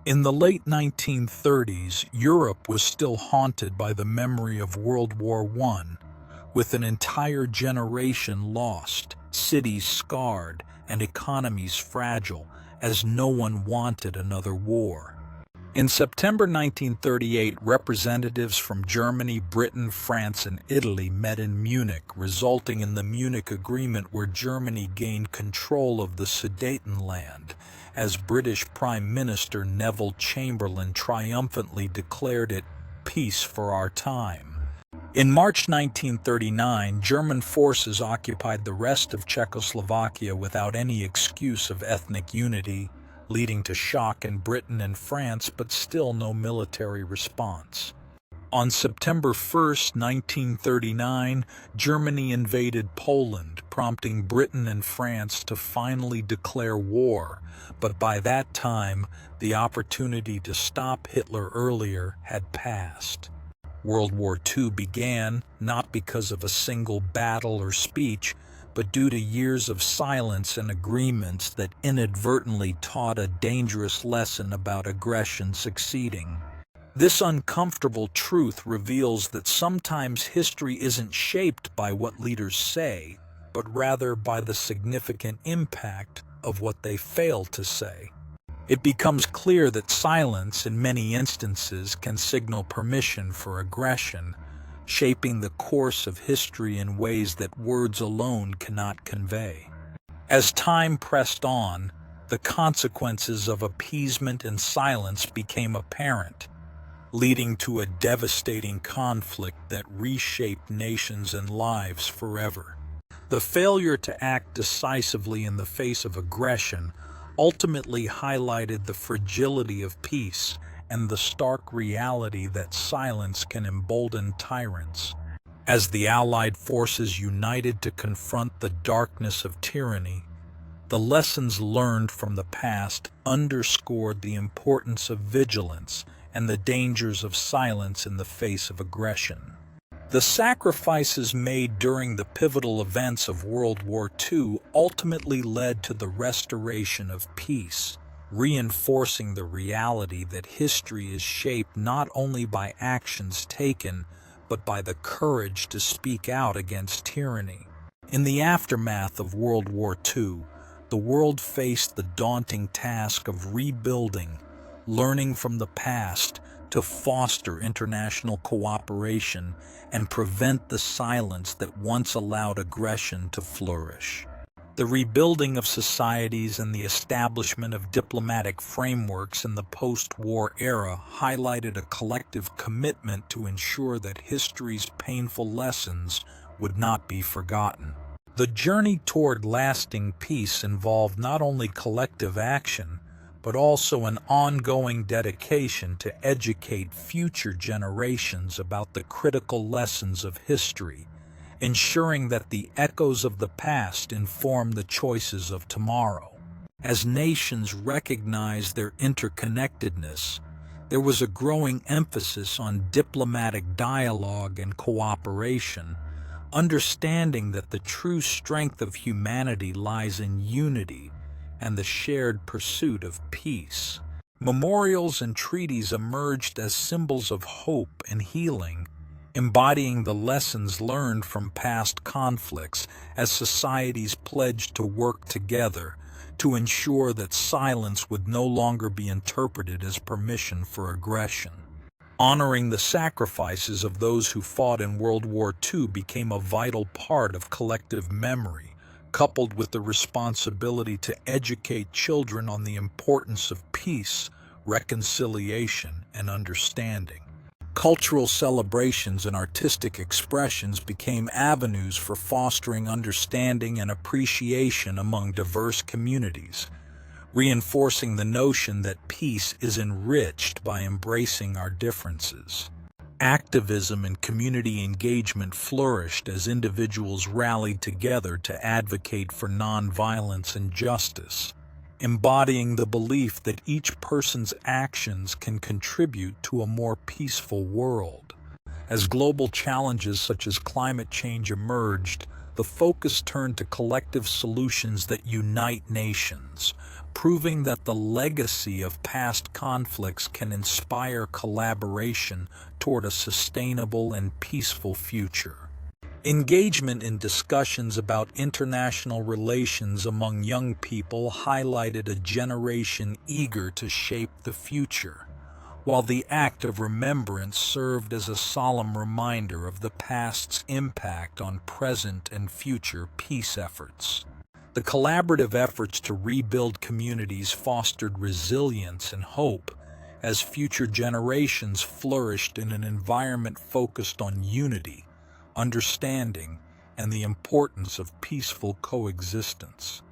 In the late 1930s, Europe was still haunted by the memory of World War I, with an entire generation lost, cities scarred, and economies fragile, as no one wanted another war. In September 1938, representatives from Germany, Britain, France, and Italy met in Munich, resulting in the Munich Agreement, where Germany gained control of the Sudetenland, as British Prime Minister Neville Chamberlain triumphantly declared it peace for our time. In March 1939, German forces occupied the rest of Czechoslovakia without any excuse of ethnic unity, leading to shock in Britain and France, but still no military response. On September 1, 1939, Germany invaded Poland, prompting Britain and France to finally declare war, but by that time, the opportunity to stop Hitler earlier had passed. World War II began, not because of a single battle or speech, but due to years of silence and agreements that inadvertently taught a dangerous lesson about aggression succeeding. This uncomfortable truth reveals that sometimes history isn't shaped by what leaders say, but rather by the significant impact of what they fail to say. It becomes clear that silence, in many instances, can signal permission for aggression, shaping the course of history in ways that words alone cannot convey. As time pressed on, the consequences of appeasement and silence became apparent, leading to a devastating conflict that reshaped nations and lives forever. The failure to act decisively in the face of aggression ultimately highlighted the fragility of peace and the stark reality that silence can embolden tyrants. As the Allied forces united to confront the darkness of tyranny, the lessons learned from the past underscored the importance of vigilance and the dangers of silence in the face of aggression. The sacrifices made during the pivotal events of World War II ultimately led to the restoration of peace, reinforcing the reality that history is shaped not only by actions taken, but by the courage to speak out against tyranny. In the aftermath of World War II, the world faced the daunting task of rebuilding, learning from the past to foster international cooperation and prevent the silence that once allowed aggression to flourish. The rebuilding of societies and the establishment of diplomatic frameworks in the post-war era highlighted a collective commitment to ensure that history's painful lessons would not be forgotten. The journey toward lasting peace involved not only collective action, but also an ongoing dedication to educate future generations about the critical lessons of history, ensuring that the echoes of the past inform the choices of tomorrow. As nations recognized their interconnectedness, there was a growing emphasis on diplomatic dialogue and cooperation, understanding that the true strength of humanity lies in unity and the shared pursuit of peace. Memorials and treaties emerged as symbols of hope and healing, embodying the lessons learned from past conflicts as societies pledged to work together to ensure that silence would no longer be interpreted as permission for aggression. Honoring the sacrifices of those who fought in World War II became a vital part of collective memory, coupled with the responsibility to educate children on the importance of peace, reconciliation, and understanding. Cultural celebrations and artistic expressions became avenues for fostering understanding and appreciation among diverse communities, reinforcing the notion that peace is enriched by embracing our differences. Activism and community engagement flourished as individuals rallied together to advocate for nonviolence and justice, embodying the belief that each person's actions can contribute to a more peaceful world. As global challenges such as climate change emerged, the focus turned to collective solutions that unite nations, proving that the legacy of past conflicts can inspire collaboration toward a sustainable and peaceful future. Engagement in discussions about international relations among young people highlighted a generation eager to shape the future, while the act of remembrance served as a solemn reminder of the past's impact on present and future peace efforts. The collaborative efforts to rebuild communities fostered resilience and hope as future generations flourished in an environment focused on unity, understanding, and the importance of peaceful coexistence.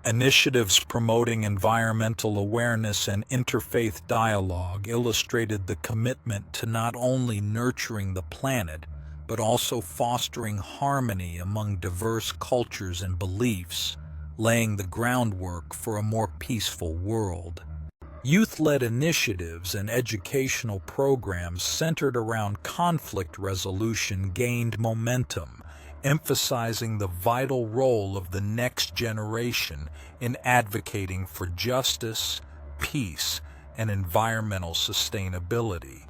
Initiatives promoting environmental awareness and interfaith dialogue illustrated the commitment to not only nurturing the planet, but also fostering harmony among diverse cultures and beliefs, laying the groundwork for a more peaceful world. Youth-led initiatives and educational programs centered around conflict resolution gained momentum, emphasizing the vital role of the next generation in advocating for justice, peace, and environmental sustainability.